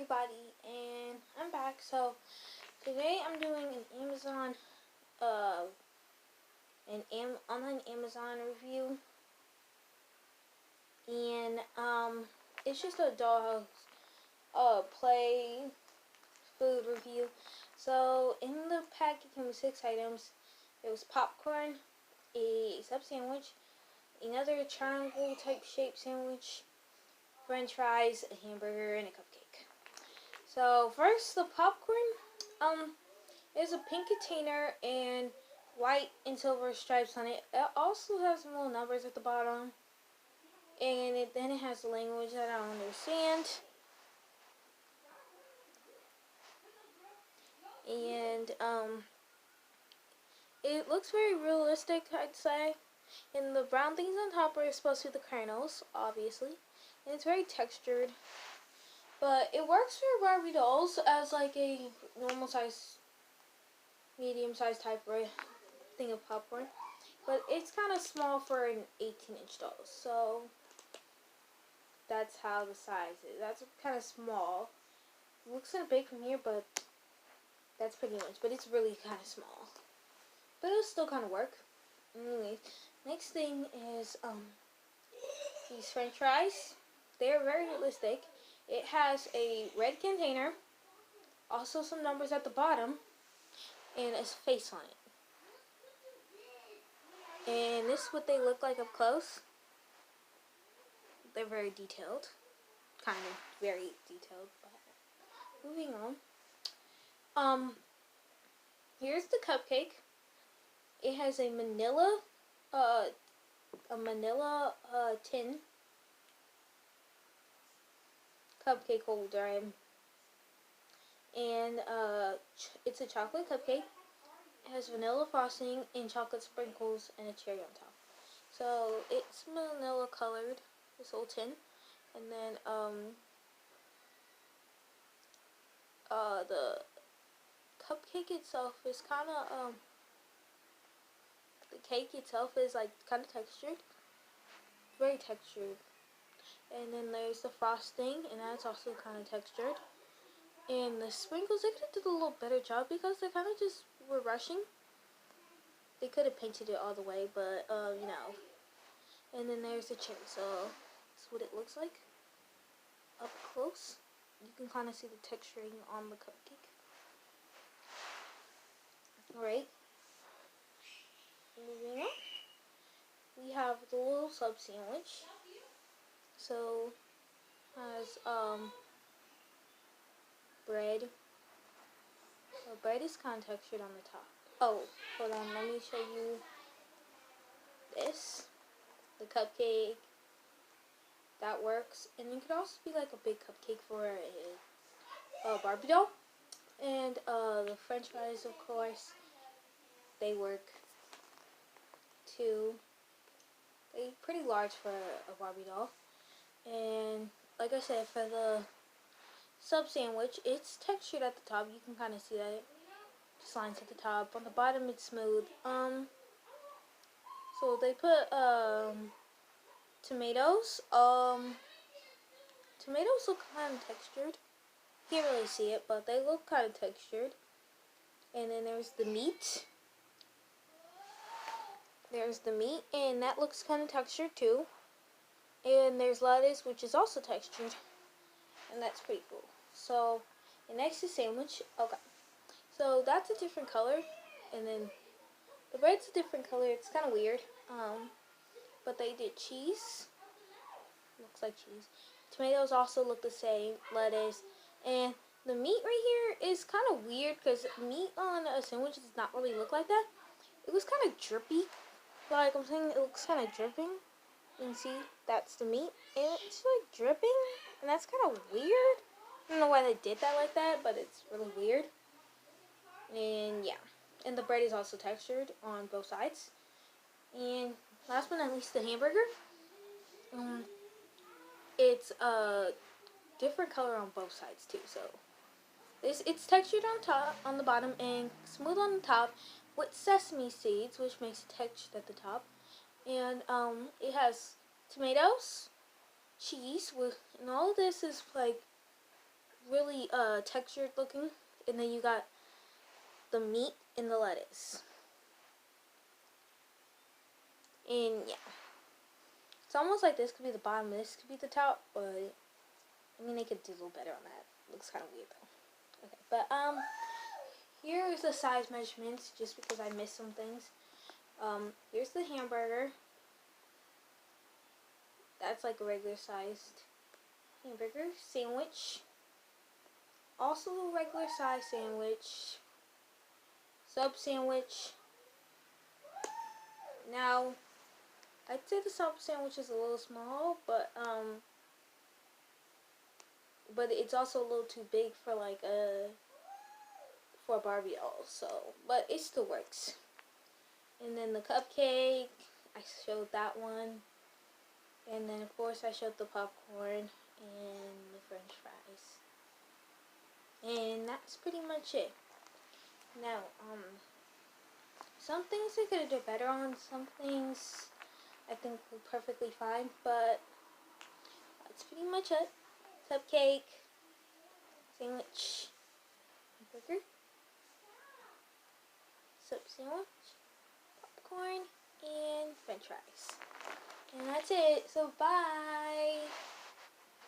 everybody, and I'm back. So today I'm doing an online Amazon review, and it's just a doll's play food review. So in the pack it came with 6 items. There was popcorn, a sub sandwich, another triangle type shaped sandwich, French fries, a hamburger, and a cupcake. So first, the popcorn. There's a pink container and white and silver stripes on it. It also has some little numbers at the bottom, and then it has language that I don't understand. And it looks very realistic, I'd say. And the brown things on top are supposed to be the kernels, obviously. And it's very textured. But it works for Barbie dolls as like a normal size, medium size type thing of popcorn. But it's kind of small for an 18-inch doll. So that's how the size is. That's kind of small. It looks kind of big from here, but that's pretty much. But it's really kind of small. But it'll still kind of work. Anyways, next thing is these French fries. They're very realistic. It has a red container, also some numbers at the bottom, and a face on it. And this is what they look like up close. They're very detailed. Kind of very detailed. But moving on. Here's the cupcake. It has a manila tin cupcake holder, and it's a chocolate cupcake. It has vanilla frosting and chocolate sprinkles and a cherry on top. So it's vanilla colored, this whole tin, and then the cupcake itself is kind of the cake itself is like kind of textured, very textured. And then there's the frosting, and that's also kind of textured. And the sprinkles, they could have did a little better job because they kind of just were rushing. They could have painted it all the way, but you know. And then there's the cherry, so that's what it looks like up close. You can kind of see the texturing on the cupcake. Alright. Moving on. We have the little sub sandwich. So has bread. So bread is kind of textured on the top. Oh, hold on, let me show you this. The cupcake. That works. And it could also be like a big cupcake for a Barbie doll. And the French fries, of course, they work too. They're pretty large for a Barbie doll. And like I said, for the sub sandwich, it's textured at the top. You can kind of see that. Just lines at the top. On the bottom, it's smooth. So they put tomatoes. Tomatoes look kind of textured. Can't really see it, but they look kind of textured. And then there's the meat. There's the meat, and that looks kind of textured too. And there's lettuce, which is also textured, and that's pretty cool. So, and next is sandwich. Okay, so that's a different color, and then the bread's a different color. It's kind of weird. But they did cheese. Looks like cheese. Tomatoes also look the same. Lettuce, and the meat right here is kind of weird because meat on a sandwich does not really look like that. It was kind of drippy. Like I'm saying, it looks kind of dripping. You can see that's the meat, and it's like dripping, and that's kind of weird. I don't know why they did that like that, but it's really weird. And yeah, and the bread is also textured on both sides. And last but not least, the hamburger. It's a different color on both sides too. So it's textured on top, on the bottom, and smooth on the top with sesame seeds, which makes it textured at the top. And it has tomatoes, cheese, and all of this is like really textured looking, and then you got the meat and the lettuce. And yeah, it's almost like this could be the bottom, this could be the top, but I mean they could do a little better on that. Looks kind of weird though. Okay, but here's the size measurements, just because I missed some things. Here's the hamburger. That's like a regular sized hamburger sandwich. Also a regular sized sandwich. Sub sandwich. Now, I'd say the sub sandwich is a little small, but it's also a little too big for like for a Barbie doll. So, but it still works. And then the cupcake, I showed that one. And then of course I showed the popcorn and the French fries. And that's pretty much it. Now, some things I could have done better on. Some things I think were perfectly fine, but that's pretty much it. Cupcake, sandwich, burger, sub sandwich, popcorn, and French fries. And that's it. So bye.